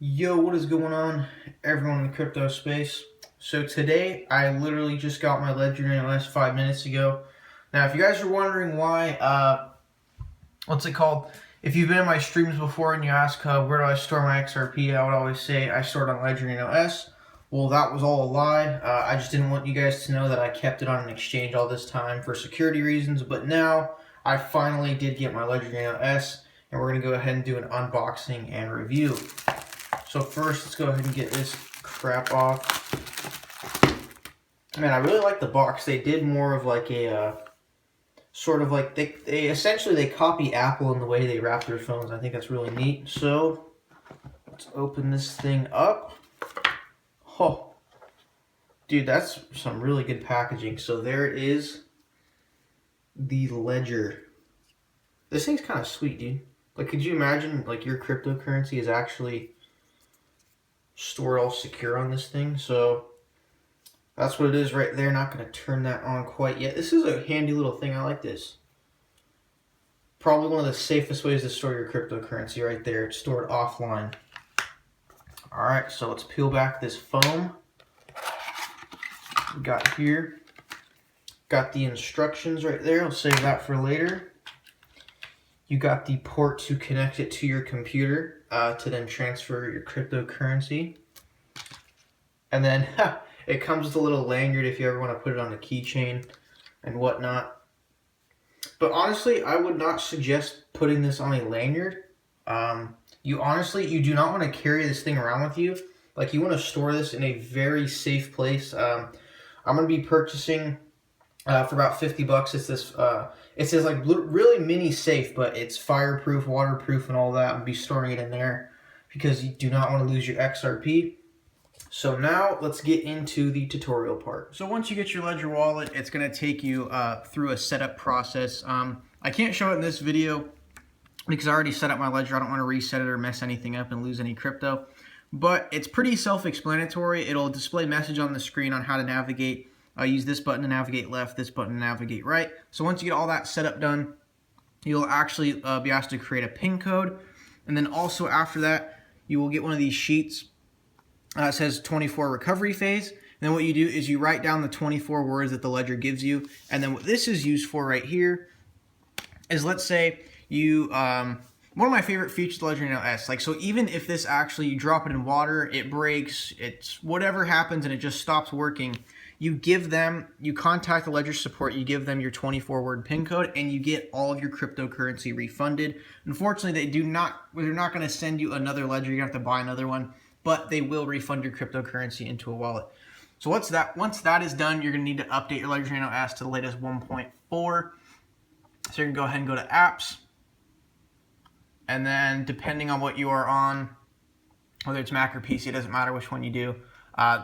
Yo, what is going on, everyone in the crypto space? So today, I literally just got my ledger Nano S 5 minutes ago. Now, if you guys are wondering why, what's it called? If you've been in my streams before and you ask where do I store my XRP, I would always say I store it on ledger Nano S. Well, that was all a lie. I just didn't want you guys to know that I kept it on an exchange all this time for security reasons. But now, I finally did get my ledger Nano S, and we're going to go ahead and do an unboxing and review. So first, let's go ahead and get this crap off. Man, I really like the box. They did more of like a sort of like they essentially they copy Apple in the way they wrap their phones. I think that's really neat. So let's open this thing up. Oh, dude, that's some really good packaging. So there is the ledger. This thing's kind of sweet, dude. Like, could you imagine like your cryptocurrency is actually stored all secure on this thing? So that's what it is right there. Not going to turn that on quite yet. This is a handy little thing. I like this. Probably one of the safest ways to store your cryptocurrency right there. It's stored offline. Alright, so let's peel back this foam. We got here. Got the instructions right there. I'll save that for later. You got the port to connect it to your computer to then transfer your cryptocurrency. And then it comes with a little lanyard if you ever want to put it on a keychain and whatnot. But honestly, I would not suggest putting this on a lanyard. You do not want to carry this thing around with you. Like, you want to store this in a very safe place. I'm going to be purchasing for about $50. It's this. It says like really mini safe, but it's fireproof, waterproof, and all that. I'll be storing it in there because you do not want to lose your XRP. So now let's get into the tutorial part. So once you get your Ledger wallet, it's going to take you through a setup process. I can't show it in this video because I already set up my Ledger. I don't want to reset it or mess anything up and lose any crypto. But it's pretty self-explanatory. It'll display a message on the screen on how to navigate. Use this button to navigate left, this button to navigate right. So once you get all that setup done, you'll actually be asked to create a PIN code. And then also after that, you will get one of these sheets. It says 24 recovery phase. And then what you do is you write down the 24 words that the ledger gives you. And then what this is used for right here is, let's say you, one of my favorite features of the Ledger Nano S, like, so even if this actually, you drop it in water, it breaks, it's whatever happens and it just stops working, you contact the Ledger support, you give them your 24-word PIN code, and you get all of your cryptocurrency refunded. Unfortunately, they're not going to send you another ledger. You're going to have to buy another one, but they will refund your cryptocurrency into a wallet. So once that is done, you're going to need to update your Ledger Nano S to the latest 1.4. So you can go ahead and go to apps, and then depending on what you are on, whether it's Mac or PC, it doesn't matter which one you do.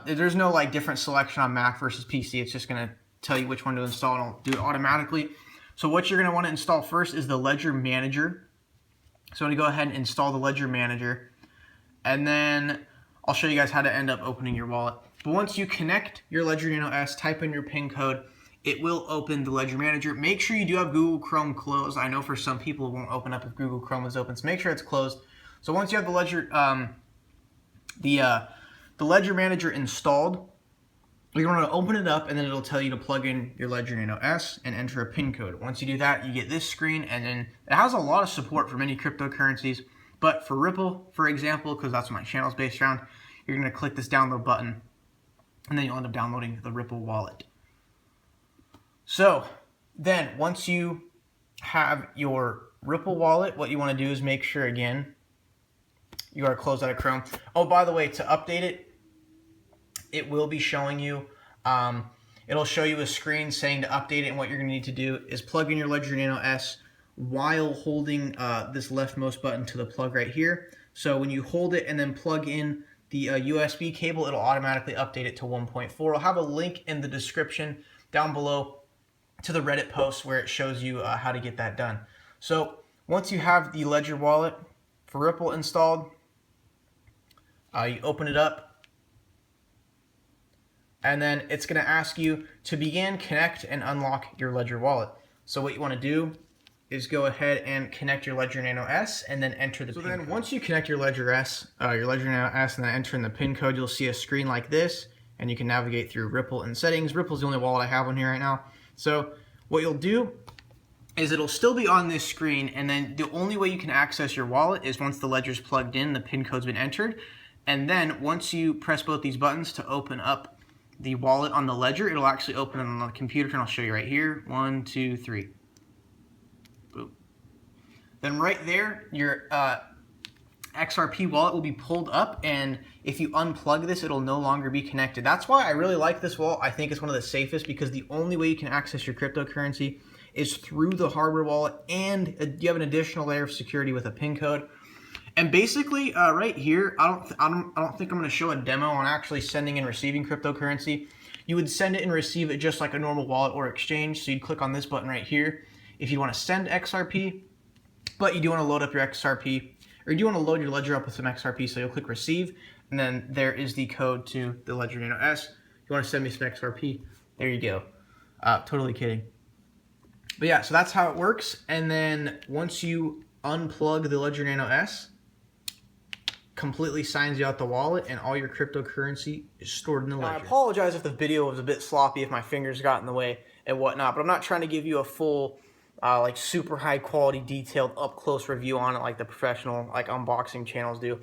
There's no like different selection on Mac versus PC. It's just going to tell you which one to install, and it'll do it automatically. So what you're going to want to install first is the Ledger Manager. So I'm going to go ahead and install the Ledger Manager, and then I'll show you guys how to end up opening your wallet. But once you connect your Ledger Nano S, type in your PIN code, it will open the Ledger Manager. Make sure you do have Google Chrome closed. I know for some people it won't open up if Google Chrome is open, so make sure it's closed. So once you have the Ledger, the Ledger Manager installed, you're going to open it up, and then it'll tell you to plug in your Ledger Nano S and enter a PIN code. Once you do that, you get this screen, and then it has a lot of support for many cryptocurrencies. But for Ripple, for example, because that's what my channel is based around, you're going to click this download button, and then you'll end up downloading the Ripple wallet. So then once you have your Ripple wallet, what you want to do is make sure, again, you are closed out of Chrome. Oh, by the way, to update it, it will be showing you, it'll show you a screen saying to update it, and what you're going to need to do is plug in your Ledger Nano S while holding this leftmost button to the plug right here. So when you hold it and then plug in the USB cable, it'll automatically update it to 1.4. I'll have a link in the description down below to the Reddit post where it shows you how to get that done. So once you have the Ledger wallet for Ripple installed, you open it up, and then it's going to ask you to begin, connect, and unlock your Ledger wallet. So what you want to do is go ahead and connect your Ledger Nano S and then enter the PIN code. So then once you connect your Ledger Nano S and then enter in the PIN code, you'll see a screen like this, and you can navigate through Ripple and settings. Ripple's the only wallet I have on here right now. So what you'll do is it'll still be on this screen, and then the only way you can access your wallet is once the Ledger's plugged in, the PIN code's been entered, and then once you press both these buttons to open up the wallet on the Ledger, it'll actually open on the computer, and I'll show you right here. 1, 2, 3. Boom. Then right there, your XRP wallet will be pulled up, and if you unplug this, it'll no longer be connected. That's why I really like this wallet. I think it's one of the safest because the only way you can access your cryptocurrency is through the hardware wallet, and you have an additional layer of security with a PIN code. And basically, right here, I don't think I'm going to show a demo on actually sending and receiving cryptocurrency. You would send it and receive it just like a normal wallet or exchange. So you'd click on this button right here if you want to send XRP, but you do want to load up your XRP, or you do want to load your Ledger up with some XRP. So you'll click receive, and then there is the code to the Ledger Nano S. If you want to send me some XRP, there you go. Totally kidding. But yeah, so that's how it works. And then once you unplug the Ledger Nano S, completely signs you out the wallet, and all your cryptocurrency is stored in the Ledger. I apologize if the video was a bit sloppy, if my fingers got in the way and whatnot, but I'm not trying to give you a full, like super high quality, detailed, up close review on it like the professional, like unboxing channels do.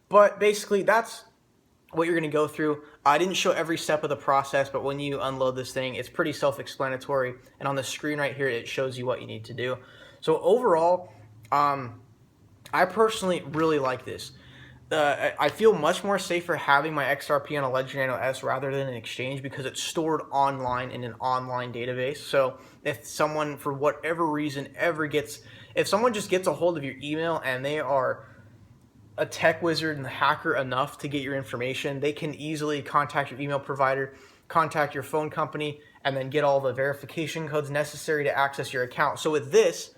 But basically, that's what you're going to go through. I didn't show every step of the process, but when you unload this thing, it's pretty self-explanatory, and on the screen right here, it shows you what you need to do. So overall, I personally really like this. I feel much more safer having my XRP on a Ledger Nano S rather than an exchange because it's stored online in an online database. So if someone, for whatever reason, if someone just gets a hold of your email and they are a tech wizard and hacker enough to get your information, they can easily contact your email provider, contact your phone company, and then get all the verification codes necessary to access your account. So with this,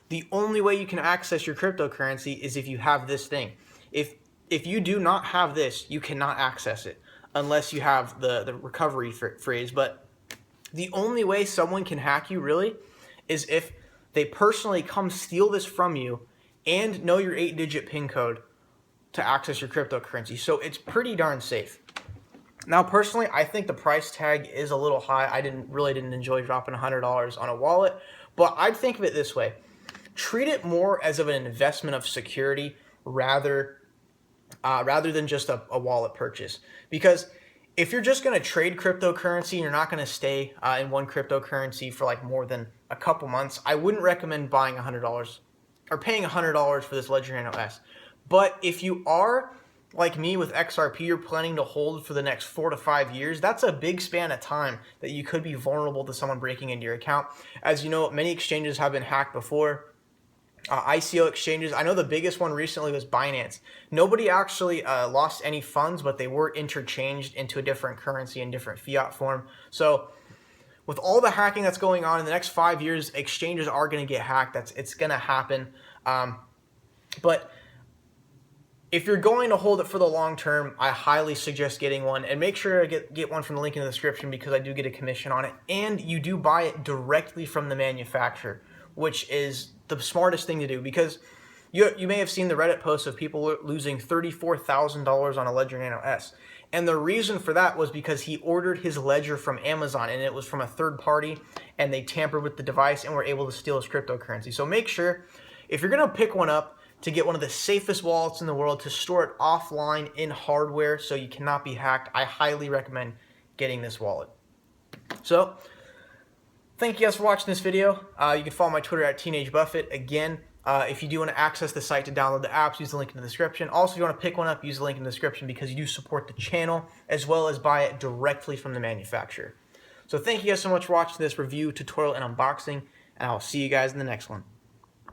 the only way you can access your cryptocurrency is if you have this thing. If you do not have this, you cannot access it unless you have the recovery phrase. But the only way someone can hack you really is if they personally come steal this from you and know your 8-digit PIN code to access your cryptocurrency. So it's pretty darn safe. Now, personally, I think the price tag is a little high. I really didn't enjoy dropping $100 on a wallet, but I'd think of it this way. Treat it more as of an investment of security rather than just a wallet purchase. Because if you're just going to trade cryptocurrency and you're not going to stay in one cryptocurrency for like more than a couple months, I wouldn't recommend buying $100 or paying $100 for this Ledger Nano S. But if you are, like me with XRP, you're planning to hold for the next 4 to 5 years, that's a big span of time that you could be vulnerable to someone breaking into your account. As you know, many exchanges have been hacked before. ICO exchanges, I know the biggest one recently was Binance. Nobody actually lost any funds, but they were interchanged into a different currency in different fiat form. So with all the hacking that's going on in the next 5 years, exchanges are going to get hacked. It's going to happen. But if you're going to hold it for the long term, I highly suggest getting one, and make sure to get one from the link in the description because I do get a commission on it, and you do buy it directly from the manufacturer, which is the smartest thing to do because you may have seen the Reddit posts of people losing $34,000 on a Ledger Nano S. And the reason for that was because he ordered his Ledger from Amazon, and it was from a third party, and they tampered with the device and were able to steal his cryptocurrency. So make sure, if you're going to pick one up, to get one of the safest wallets in the world, to store it offline in hardware so you cannot be hacked, I highly recommend getting this wallet. So, thank you guys for watching this video. You can follow my Twitter at TeenageBuffett. Again, if you do want to access the site to download the apps, use the link in the description. Also, if you want to pick one up, use the link in the description because you do support the channel as well as buy it directly from the manufacturer. So thank you guys so much for watching this review, tutorial, and unboxing, and I'll see you guys in the next one.